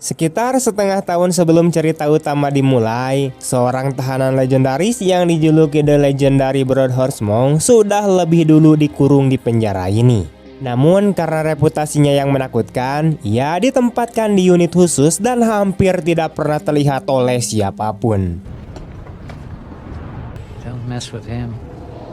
Sekitar setengah tahun sebelum cerita utama dimulai, seorang tahanan legendaris yang dijuluki The Legendary Broadhurst Monk sudah lebih dulu dikurung di penjara ini. Namun karena reputasinya yang menakutkan, ia ditempatkan di unit khusus dan hampir tidak pernah terlihat oleh siapapun. Don't mess with him.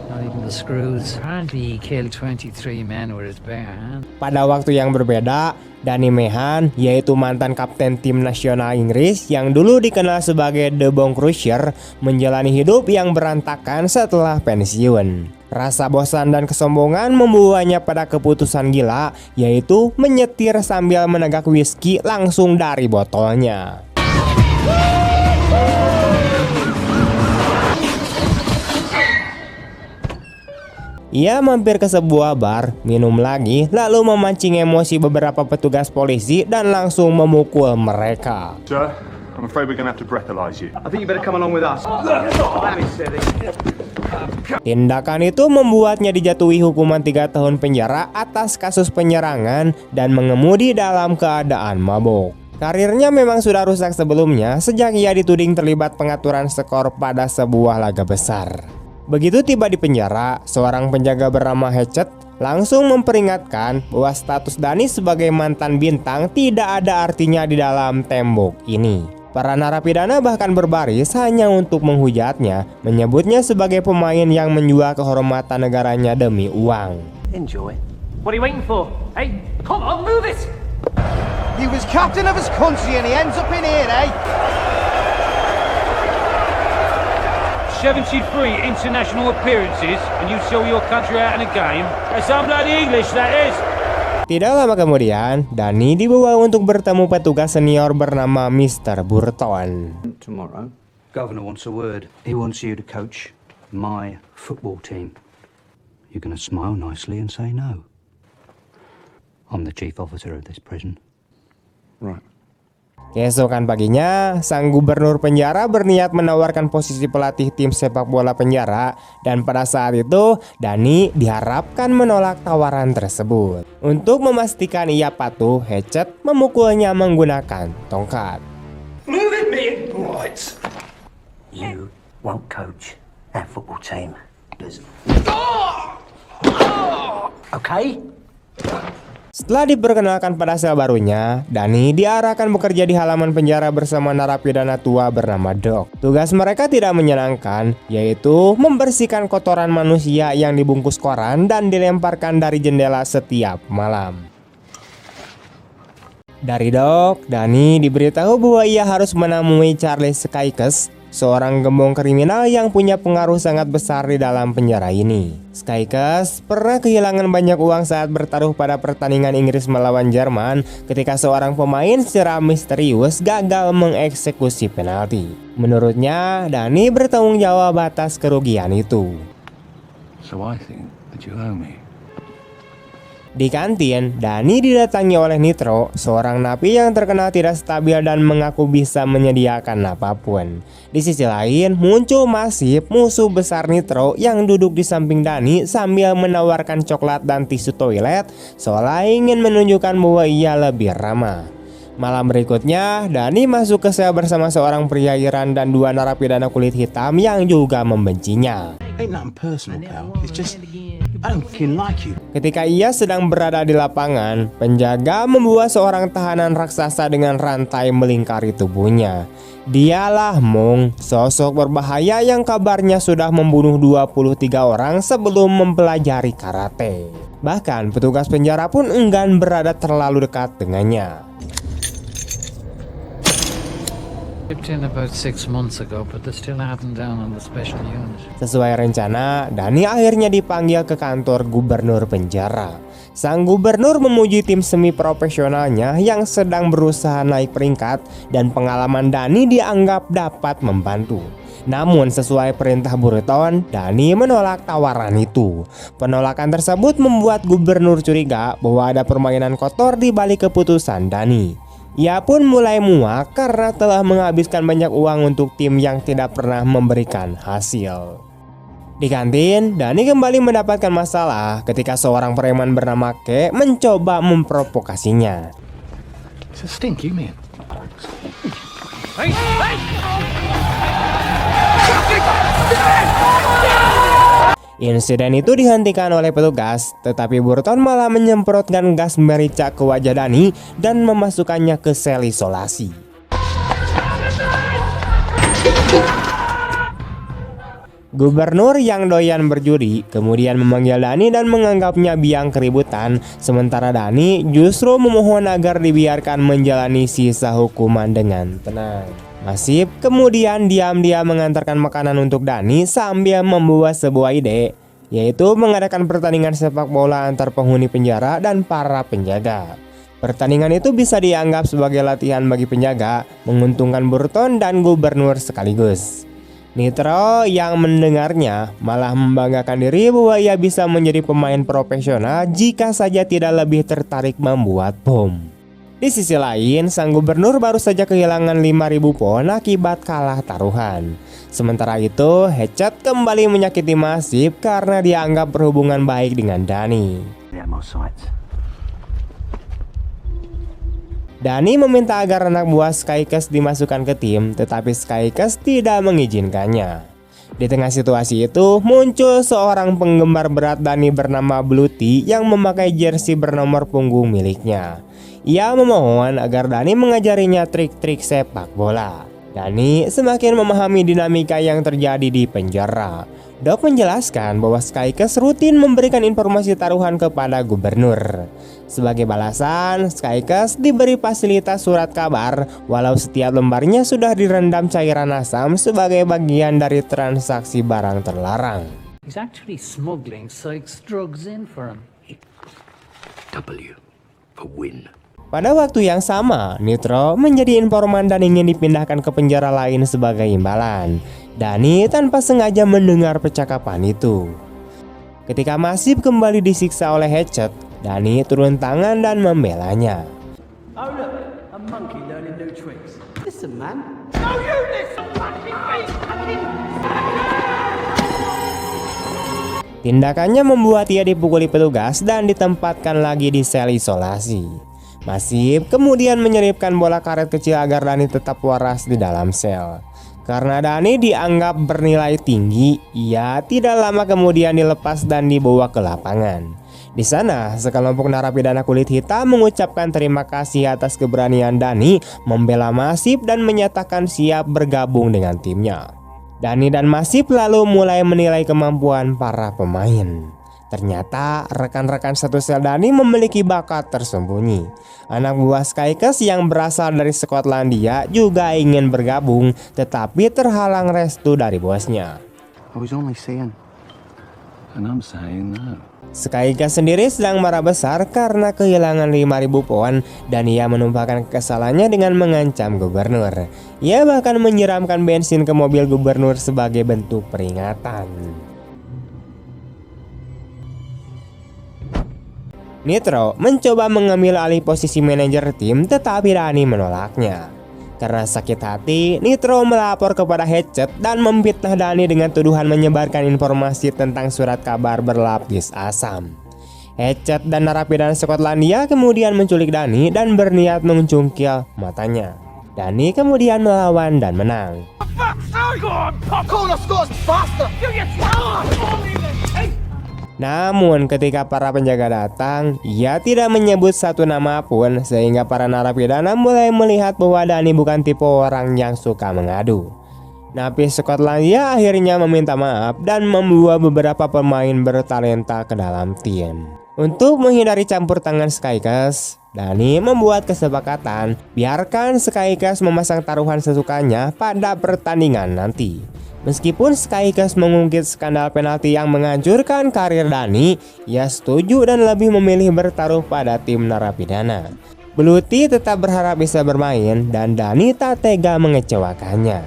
Not even the screws. Apparently he killed 23 men with his bare hand. Pada waktu yang berbeda, Danny Meehan, yaitu mantan kapten tim nasional Inggris yang dulu dikenal sebagai The Bone Crusher, menjalani hidup yang berantakan setelah pensiun. Rasa bosan dan kesombongan membawanya pada keputusan gila, yaitu menyetir sambil menegak whisky langsung dari botolnya. Ia mampir ke sebuah bar, minum lagi, lalu memancing emosi beberapa petugas polisi dan langsung memukul mereka. Sir, I'm afraid we're gonna have to breathalyze you. I think you better come along with us. Tindakan itu membuatnya dijatuhi hukuman 3 tahun penjara atas kasus penyerangan dan mengemudi dalam keadaan mabuk. Karirnya memang sudah rusak sebelumnya sejak ia dituding terlibat pengaturan skor pada sebuah laga besar. Begitu tiba di penjara, seorang penjaga bernama Hatchet langsung memperingatkan bahwa status Danny sebagai mantan bintang tidak ada artinya di dalam tembok ini. Para narapidana bahkan berbaris hanya untuk menghujatnya, menyebutnya sebagai pemain yang menjual kehormatan negaranya demi uang. Enjoy. What are you waiting for? Hey, come on, move it! He was captain of his country and he ends up in here, eh? 73 international appearances and you sell your country out in a game? That's some bloody English, that is! Tidak lama kemudian, Danny dibawa untuk bertemu petugas senior bernama Mr. Burton. Tomorrow, Governor wants a word. He wants you to coach my football team. You're going to smile nicely and say no. I'm the chief officer of this prison. Right. Keesokan paginya, sang gubernur penjara berniat menawarkan posisi pelatih tim sepak bola penjara, dan pada saat itu Danny diharapkan menolak tawaran tersebut. Untuk memastikan ia patuh, Hatchet memukulnya menggunakan tongkat. Move it, man! Right. You won't coach our football team. Okay? Setelah diperkenalkan pada sel barunya, Danny diarahkan bekerja di halaman penjara bersama narapidana tua bernama Doc. Tugas mereka tidak menyenangkan, yaitu membersihkan kotoran manusia yang dibungkus koran dan dilemparkan dari jendela setiap malam. Dari Doc, Danny diberitahu bahwa ia harus menemui Charles Skykes, seorang gembong kriminal yang punya pengaruh sangat besar di dalam penjara ini. Skykes pernah kehilangan banyak uang saat bertaruh pada pertandingan Inggris melawan Jerman ketika seorang pemain secara misterius gagal mengeksekusi penalti. Menurutnya, Danny bertanggung jawab atas kerugian itu. So I think that you owe me. Di kantin, Danny didatangi oleh Nitro, seorang napi yang terkenal tidak stabil dan mengaku bisa menyediakan apapun. Di sisi lain, muncul Masif, musuh besar Nitro yang duduk di samping Danny sambil menawarkan coklat dan tisu toilet, seolah ingin menunjukkan bahwa ia lebih ramah. Malam berikutnya, Danny masuk ke sel bersama seorang pria Iran dan 2 narapidana kulit hitam yang juga membencinya. Ain't nothing personal, pal. It's just I don't fucking like you. Ketika ia sedang berada di lapangan, penjaga membawa seorang tahanan raksasa dengan rantai melingkari tubuhnya. Dialah Monk, sosok berbahaya yang kabarnya sudah membunuh 23 orang sebelum mempelajari karate. Bahkan petugas penjara pun enggan berada terlalu dekat dengannya. In about 6 months ago, but they're still having down on the special unit. Sesuai rencana, Danny akhirnya dipanggil ke kantor gubernur penjara. Sang gubernur memuji tim semi profesionalnya yang sedang berusaha naik peringkat, dan pengalaman Danny dianggap dapat membantu. Namun sesuai perintah Burton, Danny menolak tawaran itu. Penolakan tersebut membuat gubernur curiga bahwa ada permainan kotor di balik keputusan Danny. Ia pun mulai muak karena telah menghabiskan banyak uang untuk tim yang tidak pernah memberikan hasil. Di kantin, Danny kembali mendapatkan masalah ketika seorang preman bernama Ke mencoba memprovokasinya. It's a stinky man. Insiden itu dihentikan oleh petugas, tetapi Burton malah menyemprotkan gas merica ke wajah Dani dan memasukkannya ke sel isolasi. Gubernur yang doyan berjudi kemudian memanggil Dani dan menganggapnya biang keributan, sementara Dani justru memohon agar dibiarkan menjalani sisa hukuman dengan tenang. Masif kemudian diam-diam mengantarkan makanan untuk Dani sambil membuat sebuah ide, yaitu mengadakan pertandingan sepak bola antar penghuni penjara dan para penjaga. Pertandingan itu bisa dianggap sebagai latihan bagi penjaga, menguntungkan Burton dan Gubernur sekaligus. Nitro yang mendengarnya malah membanggakan diri bahwa ia bisa menjadi pemain profesional jika saja tidak lebih tertarik membuat bom. Di sisi lain, sang gubernur baru saja kehilangan 5.000 pon akibat kalah taruhan. Sementara itu, Hatchet kembali menyakiti Masif karena dianggap berhubungan baik dengan Dani. Yeah, my sights. Dani meminta agar anak buah Skykes dimasukkan ke tim, tetapi Skykes tidak mengizinkannya. Di tengah situasi itu, muncul seorang penggemar berat Dani bernama Bluty yang memakai jersey bernomor punggung miliknya. Ia memohon agar Dani mengajarinya trik-trik sepak bola. Dani semakin memahami dinamika yang terjadi di penjara. Doc menjelaskan bahwa Skykes rutin memberikan informasi taruhan kepada gubernur. Sebagai balasan, Skykes diberi fasilitas surat kabar, walau setiap lembarnya sudah direndam cairan asam sebagai bagian dari transaksi barang terlarang. He's actually smuggling Sykes drugs in for him. W for win. Pada waktu yang sama, Nitro menjadi informan dan ingin dipindahkan ke penjara lain sebagai imbalan. Dani tanpa sengaja mendengar percakapan itu. Ketika Masif kembali disiksa oleh Hatchet, Dani turun tangan dan membelanya. Oh look, a monkey learning new tricks. Listen, man. Tindakannya membuat ia dipukuli petugas dan ditempatkan lagi di sel isolasi. Masif kemudian menyelipkan bola karet kecil agar Dani tetap waras di dalam sel. Karena Dani dianggap bernilai tinggi, ia tidak lama kemudian dilepas dan dibawa ke lapangan. Di sana, sekelompok narapidana kulit hitam mengucapkan terima kasih atas keberanian Dani membela Masif dan menyatakan siap bergabung dengan timnya. Dani dan Masif lalu mulai menilai kemampuan para pemain. Ternyata rekan-rekan satu sel Dani memiliki bakat tersembunyi. Anak buah Skykes yang berasal dari Skotlandia juga ingin bergabung, tetapi terhalang restu dari bosnya. I was only saying. And I'm saying no. Skykes sendiri sedang marah besar karena kehilangan 5.000 pon dan ia menumpahkan kekesalannya dengan mengancam gubernur. Ia bahkan menyiramkan bensin ke mobil gubernur sebagai bentuk peringatan. Nitro mencoba mengambil alih posisi manajer tim, tetapi Dani menolaknya. Karena sakit hati, Nitro melapor kepada Hatchet dan memfitnah Dani dengan tuduhan menyebarkan informasi tentang surat kabar berlapis asam. Hatchet dan narapidana Skotlandia kemudian menculik Dani dan berniat mencungkil matanya. Dani kemudian melawan dan menang. Namun ketika para penjaga datang, ia tidak menyebut satu nama pun, sehingga para narapidana mulai melihat bahwa Dani bukan tipe orang yang suka mengadu. Napi Skotlandia akhirnya meminta maaf dan membawa beberapa pemain bertalenta ke dalam tim. Untuk menghindari campur tangan Skykes, Dani membuat kesepakatan biarkan Skykes memasang taruhan sesukanya pada pertandingan nanti. Meskipun Skykes mengungkit skandal penalti yang menghancurkan karir Dani, ia setuju dan lebih memilih bertaruh pada tim narapidana. Bluty tetap berharap bisa bermain dan Dani tak tega mengecewakannya.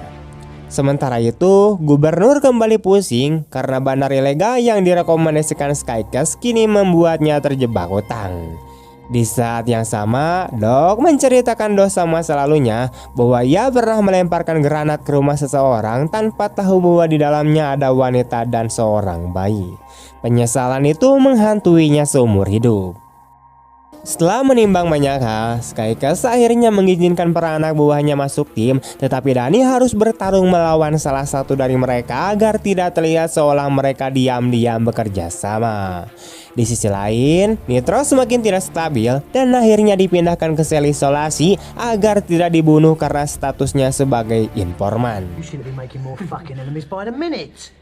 Sementara itu, gubernur kembali pusing karena bandar ilegal yang direkomendasikan Skykes kini membuatnya terjebak utang. Di saat yang sama, Doc menceritakan dosa masa lalunya bahwa ia pernah melemparkan granat ke rumah seseorang tanpa tahu bahwa di dalamnya ada wanita dan seorang bayi. Penyesalan itu menghantuinya seumur hidup. Setelah menimbang banyak hal, Skycast akhirnya mengizinkan para anak buahnya masuk tim, tetapi Dani harus bertarung melawan salah satu dari mereka agar tidak terlihat seolah mereka diam-diam bekerja sama. Di sisi lain, Nitro semakin tidak stabil dan akhirnya dipindahkan ke sel isolasi agar tidak dibunuh karena statusnya sebagai informan. You shouldn't be making more fucking enemies by the minute.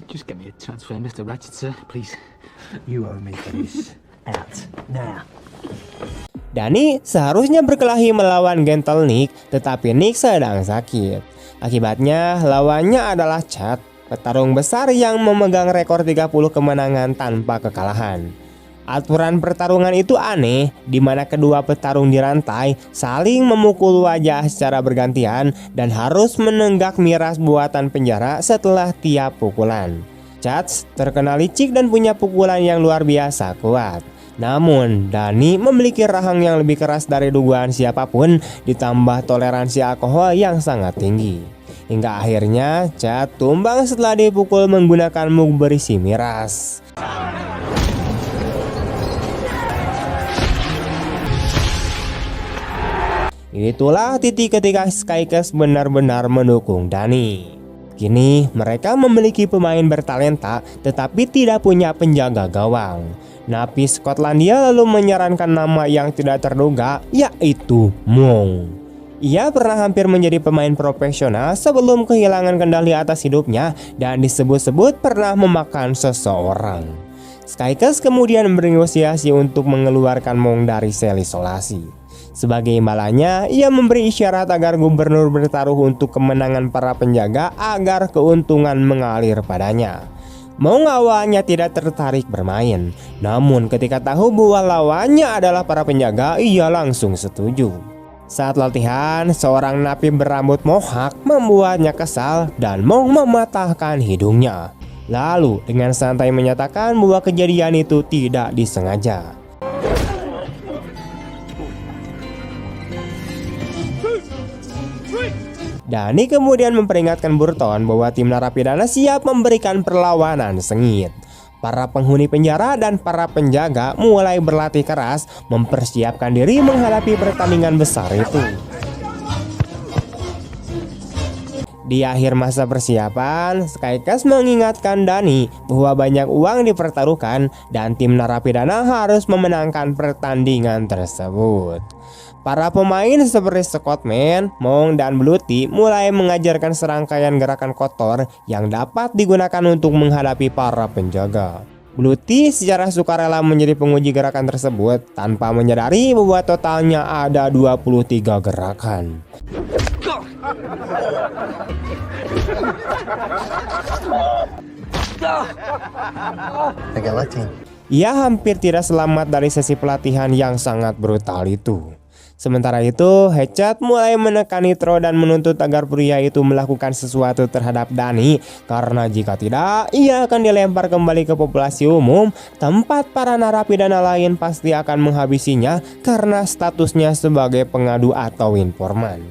Just get me a transfer, Mr. Ratchet, sir, please. You owe me for this. Out. Now. Dani seharusnya berkelahi melawan Gentle Nick, tetapi Nick sedang sakit. Akibatnya lawannya adalah Chad, petarung besar yang memegang rekor 30 kemenangan tanpa kekalahan. Aturan pertarungan itu aneh, di mana kedua petarung dirantai, saling memukul wajah secara bergantian dan harus menenggak miras buatan penjara setelah tiap pukulan. Chad terkenal licik dan punya pukulan yang luar biasa kuat. Namun, Dani memiliki rahang yang lebih keras dari dugaan siapapun, ditambah toleransi alkohol yang sangat tinggi. Hingga akhirnya Chad tumbang setelah dipukul menggunakan mug berisi miras. Itulah titik ketika Skycast benar-benar mendukung Dani. Kini mereka memiliki pemain bertalenta tetapi tidak punya penjaga gawang. Napi Skotlandia lalu menyarankan nama yang tidak terduga, yaitu Mong. Ia pernah hampir menjadi pemain profesional sebelum kehilangan kendali atas hidupnya dan disebut-sebut pernah memakan seseorang. Skycast kemudian bernegosiasi untuk mengeluarkan Mong dari sel isolasi. Sebagai imbalannya, ia memberi isyarat agar gubernur bertaruh untuk kemenangan para penjaga agar keuntungan mengalir padanya. Mong awalnya tidak tertarik bermain, namun ketika tahu bahwa lawannya adalah para penjaga, ia langsung setuju. Saat latihan, seorang napi berambut mohawk membuatnya kesal dan Mong mematahkan hidungnya. Lalu dengan santai menyatakan bahwa kejadian itu tidak disengaja. Dani kemudian memperingatkan Burton bahwa tim narapidana siap memberikan perlawanan sengit. Para penghuni penjara dan para penjaga mulai berlatih keras mempersiapkan diri menghadapi pertandingan besar itu. Di akhir masa persiapan, Skycast mengingatkan Dani bahwa banyak uang dipertaruhkan dan tim narapidana harus memenangkan pertandingan tersebut. Para pemain seperti Scottman, Mong, dan Bluty mulai mengajarkan serangkaian gerakan kotor yang dapat digunakan untuk menghadapi para penjaga. Bluty secara sukarela menjadi penguji gerakan tersebut tanpa menyadari bahwa totalnya ada 23 gerakan. Ia hampir tidak selamat dari sesi pelatihan yang sangat brutal itu. Sementara itu, Hatchet mulai menekan Nitro dan menuntut agar pria itu melakukan sesuatu terhadap Dani, karena jika tidak, ia akan dilempar kembali ke populasi umum, tempat para narapidana lain pasti akan menghabisinya karena statusnya sebagai pengadu atau informan.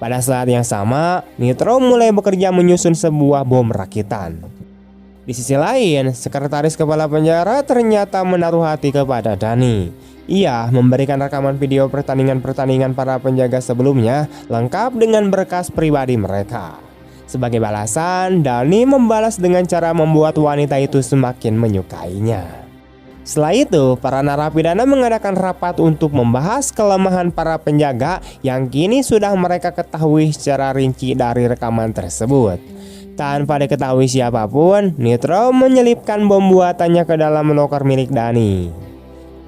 Pada saat yang sama, Nitro mulai bekerja menyusun sebuah bom rakitan. Di sisi lain, sekretaris kepala penjara ternyata menaruh hati kepada Dani. Ia memberikan rekaman video pertandingan-pertandingan para penjaga sebelumnya lengkap dengan berkas pribadi mereka. Sebagai balasan, Dani membalas dengan cara membuat wanita itu semakin menyukainya. Setelah itu, para narapidana mengadakan rapat untuk membahas kelemahan para penjaga yang kini sudah mereka ketahui secara rinci dari rekaman tersebut. Tanpa diketahui siapapun, Nitro menyelipkan bom buatannya ke dalam loker milik Dani.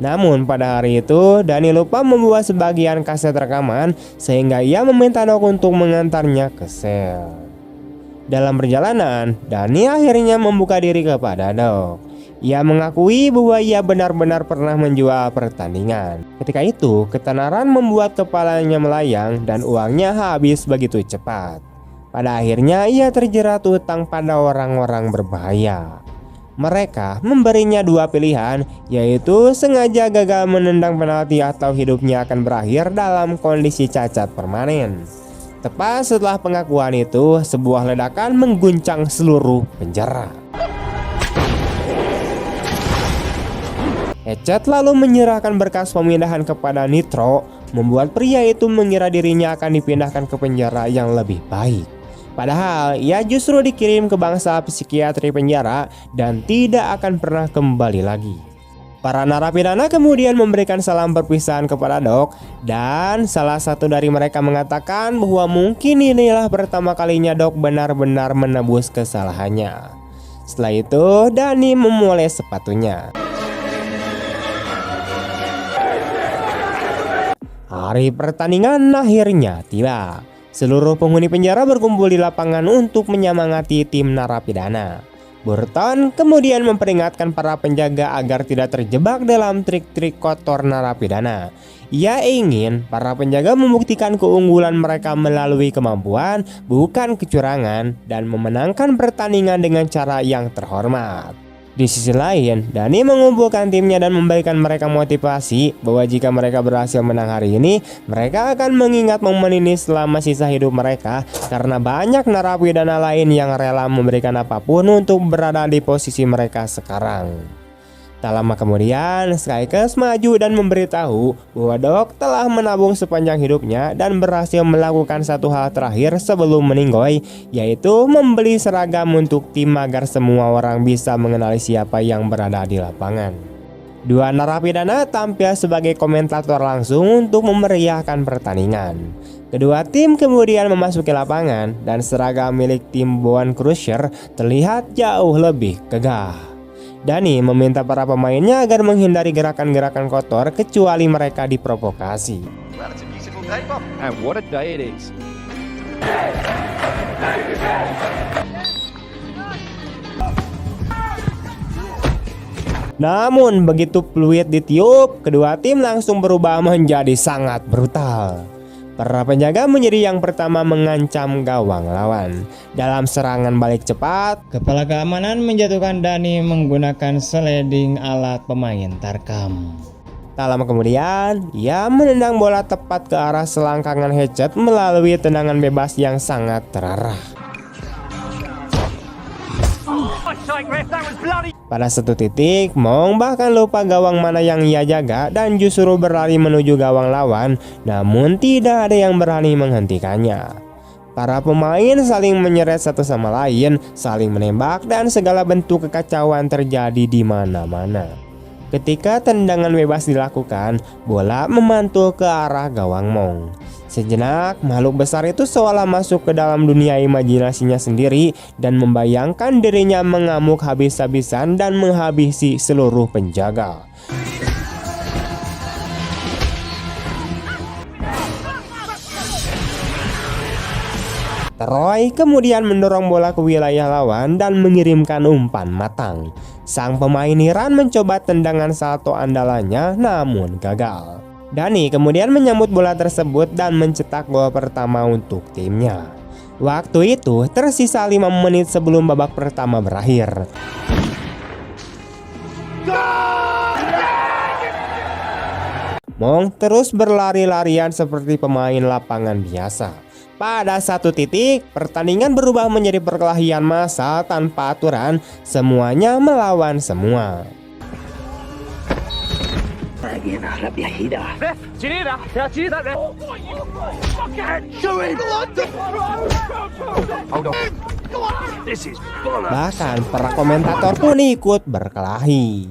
Namun pada hari itu, Dani lupa membawa sebagian kaset rekaman sehingga ia meminta Doc untuk mengantarnya ke sel. Dalam perjalanan, Dani akhirnya membuka diri kepada Doc. Ia mengakui bahwa ia benar-benar pernah menjual pertandingan. Ketika itu, ketenaran membuat kepalanya melayang dan uangnya habis begitu cepat. Pada akhirnya ia terjerat utang pada orang-orang berbahaya. Mereka memberinya dua pilihan, yaitu sengaja gagal menendang penalti atau hidupnya akan berakhir dalam kondisi cacat permanen. Tepat setelah pengakuan itu, sebuah ledakan mengguncang seluruh penjara. Hatchet lalu menyerahkan berkas pemindahan kepada Nitro, membuat pria itu mengira dirinya akan dipindahkan ke penjara yang lebih baik. Padahal ia justru dikirim ke bangsa psikiatri penjara dan tidak akan pernah kembali lagi. Para narapidana kemudian memberikan salam perpisahan kepada Doc, dan salah satu dari mereka mengatakan bahwa mungkin inilah pertama kalinya Doc benar-benar menebus kesalahannya. Setelah itu, Danny memulai sepatunya. Hari pertandingan akhirnya tiba. Seluruh penghuni penjara berkumpul di lapangan untuk menyemangati tim narapidana. Burton kemudian memperingatkan para penjaga agar tidak terjebak dalam trik-trik kotor narapidana. Ia ingin para penjaga membuktikan keunggulan mereka melalui kemampuan, bukan kecurangan, dan memenangkan pertandingan dengan cara yang terhormat. Di sisi lain, Danny mengumpulkan timnya dan memberikan mereka motivasi bahwa jika mereka berhasil menang hari ini, mereka akan mengingat momen ini selama sisa hidup mereka, karena banyak narapidana lain yang rela memberikan apapun untuk berada di posisi mereka sekarang. Tak lama kemudian, Sykes maju dan memberitahu bahwa Doc telah menabung sepanjang hidupnya dan berhasil melakukan satu hal terakhir sebelum meninggoy, yaitu membeli seragam untuk tim agar semua orang bisa mengenali siapa yang berada di lapangan. Dua narapidana tampil sebagai komentator langsung untuk memeriahkan pertandingan. Kedua tim kemudian memasuki lapangan dan seragam milik tim Bone Crusher terlihat jauh lebih gagah. Danny meminta para pemainnya agar menghindari gerakan-gerakan kotor kecuali mereka diprovokasi. And what a day it is. Namun begitu peluit ditiup, kedua tim langsung berubah menjadi sangat brutal. Para penjaga menjadi yang pertama mengancam gawang lawan. Dalam serangan balik cepat, kepala keamanan menjatuhkan Danny menggunakan sliding alat pemain Tarkam. Tak lama kemudian, ia menendang bola tepat ke arah selangkangan Hatchet melalui tendangan bebas yang sangat terarah. Pada satu titik, Mong bahkan lupa gawang mana yang ia jaga dan justru berlari menuju gawang lawan, namun tidak ada yang berani menghentikannya. Para pemain saling menyeret satu sama lain, saling menembak, dan segala bentuk kekacauan terjadi di mana-mana. Ketika tendangan bebas dilakukan, bola memantul ke arah gawang Mong. Sejenak, makhluk besar itu seolah masuk ke dalam dunia imajinasinya sendiri dan membayangkan dirinya mengamuk habis-habisan dan menghabisi seluruh penjaga. Troy kemudian mendorong bola ke wilayah lawan dan mengirimkan umpan matang. Sang pemain Iran mencoba tendangan salto andalannya namun gagal. Danny kemudian menyambut bola tersebut dan mencetak gol pertama untuk timnya. Waktu itu tersisa 5 menit sebelum babak pertama berakhir. Mong terus berlari-larian seperti pemain lapangan biasa. Pada satu titik, pertandingan berubah menjadi perkelahian massal tanpa aturan, semuanya melawan semua. Bahkan para komentator pun ikut berkelahi.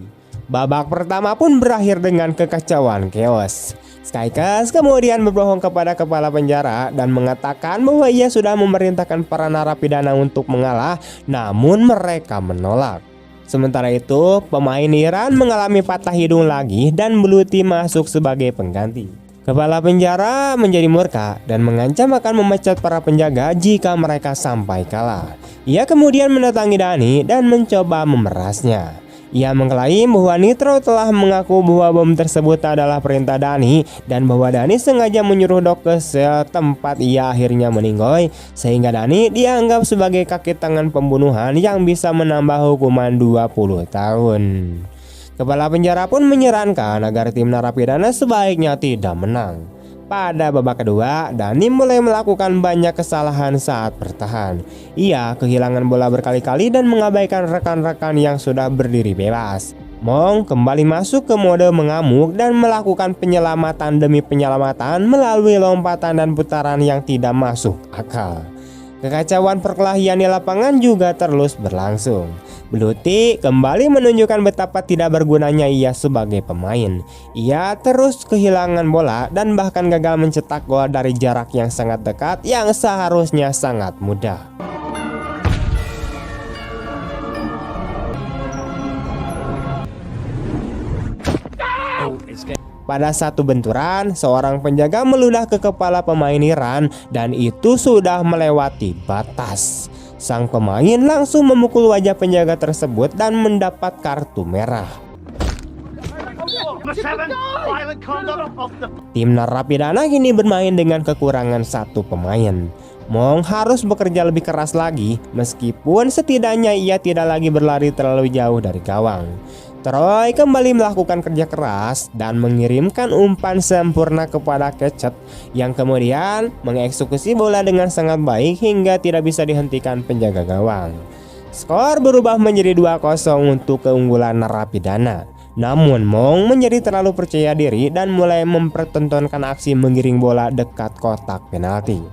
Babak pertama pun berakhir dengan kekacauan chaos. Sykes kemudian berbohong kepada kepala penjara dan mengatakan bahwa ia sudah memerintahkan para narapidana untuk mengalah, namun mereka menolak. Sementara itu, pemain Iran mengalami patah hidung lagi dan Blue Team masuk sebagai pengganti. Kepala penjara menjadi murka dan mengancam akan memecat para penjaga jika mereka sampai kalah. Ia kemudian mendatangi Danny dan mencoba memerasnya. Ia mengklaim bahwa Nitro telah mengaku bahwa bom tersebut adalah perintah Danny dan bahwa Danny sengaja menyuruh Doc ke sel tempat ia akhirnya meninggoy, sehingga Danny dianggap sebagai kaki tangan pembunuhan yang bisa menambah hukuman 20 tahun. Kepala penjara pun menyarankan agar tim narapidana sebaiknya tidak menang. Pada babak kedua, Danny mulai melakukan banyak kesalahan saat bertahan. Ia kehilangan bola berkali-kali dan mengabaikan rekan-rekan yang sudah berdiri bebas. Mong kembali masuk ke mode mengamuk dan melakukan penyelamatan demi penyelamatan melalui lompatan dan putaran yang tidak masuk akal. Kekacauan perkelahian di lapangan juga terus berlangsung. Bluti kembali menunjukkan betapa tidak bergunanya ia sebagai pemain. Ia terus kehilangan bola dan bahkan gagal mencetak gol dari jarak yang sangat dekat yang seharusnya sangat mudah. Pada satu benturan, seorang penjaga meludah ke kepala pemain Iran dan itu sudah melewati batas. Sang pemain langsung memukul wajah penjaga tersebut dan mendapat kartu merah. Tim narapidana kini bermain dengan kekurangan satu pemain. Mong harus bekerja lebih keras lagi meskipun setidaknya ia tidak lagi berlari terlalu jauh dari gawang. Troy kembali melakukan kerja keras dan mengirimkan umpan sempurna kepada Ketchup yang kemudian mengeksekusi bola dengan sangat baik hingga tidak bisa dihentikan penjaga gawang. Skor berubah menjadi 2-0 untuk keunggulan narapidana. Namun Mong menjadi terlalu percaya diri dan mulai mempertontonkan aksi menggiring bola dekat kotak penalti.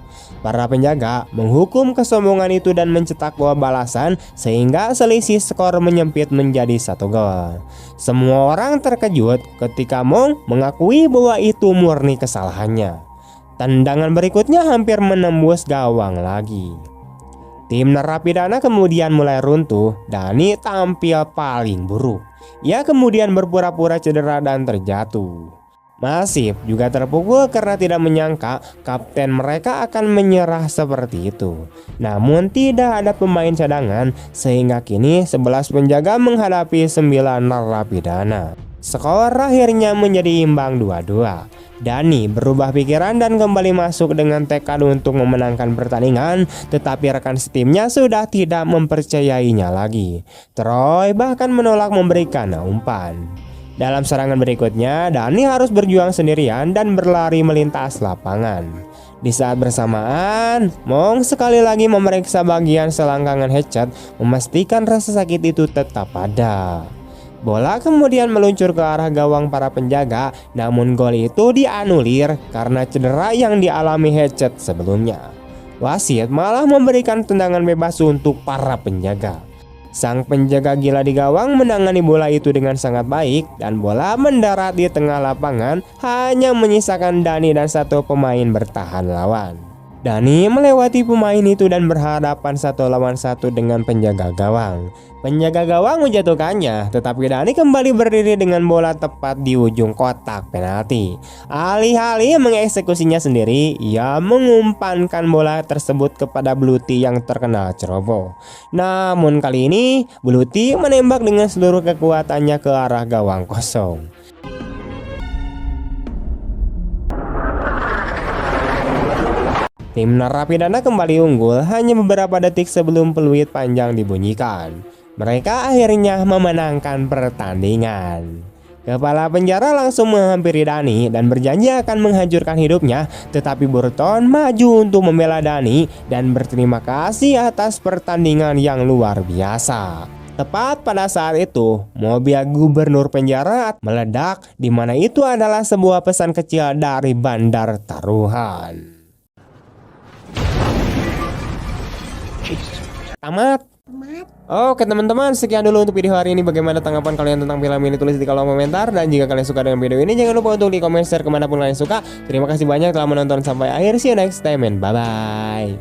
Para penjaga menghukum kesombongan itu dan mencetak gol balasan sehingga selisih skor menyempit menjadi 1 gol. Semua orang terkejut ketika Mong mengakui bahwa itu murni kesalahannya. Tendangan berikutnya hampir menembus gawang lagi. Tim narapidana kemudian mulai runtuh. Dani tampil paling buruk. Ia kemudian berpura-pura cedera dan terjatuh. Masif juga terpukul karena tidak menyangka kapten mereka akan menyerah seperti itu. Namun tidak ada pemain cadangan sehingga kini 11 penjaga menghadapi 9 narapidana. Skor akhirnya menjadi imbang 2-2. Dani berubah pikiran dan kembali masuk dengan tekad untuk memenangkan pertandingan, tetapi rekan setimnya sudah tidak mempercayainya lagi. Troy bahkan menolak memberikan umpan. Dalam serangan berikutnya, Dani harus berjuang sendirian dan berlari melintas lapangan. Di saat bersamaan, Mong sekali lagi memeriksa bagian selangkangan headset, memastikan rasa sakit itu tetap ada. Bola kemudian meluncur ke arah gawang para penjaga, namun gol itu dianulir karena cedera yang dialami headset sebelumnya. Wasit malah memberikan tendangan bebas untuk para penjaga. Sang penjaga gila di gawang menangani bola itu dengan sangat baik dan bola mendarat di tengah lapangan, hanya menyisakan Dani dan satu pemain bertahan lawan. Dani melewati pemain itu dan berhadapan 1 lawan 1 dengan penjaga gawang. Penjaga gawang menjatuhkannya, tetapi Dani kembali berdiri dengan bola tepat di ujung kotak penalti. Alih-alih mengeksekusinya sendiri, ia mengumpankan bola tersebut kepada Bluti yang terkenal ceroboh. Namun kali ini, Bluti menembak dengan seluruh kekuatannya ke arah gawang kosong. Tim narapidana kembali unggul hanya beberapa detik sebelum peluit panjang dibunyikan. Mereka akhirnya memenangkan pertandingan. Kepala penjara langsung menghampiri Dani dan berjanji akan menghancurkan hidupnya, tetapi Burton maju untuk membela Dani dan berterima kasih atas pertandingan yang luar biasa. Tepat pada saat itu, mobil gubernur penjara meledak, di mana itu adalah sebuah pesan kecil dari Bandar Taruhan. Tamat. Oke teman-teman, sekian dulu untuk video hari ini. Bagaimana tanggapan kalian tentang film ini? Tulis di kolom komentar. Dan jika kalian suka dengan video ini, jangan lupa untuk di komen, share kemanapun kalian suka. Terima kasih banyak telah menonton sampai akhir. See you next time and bye-bye.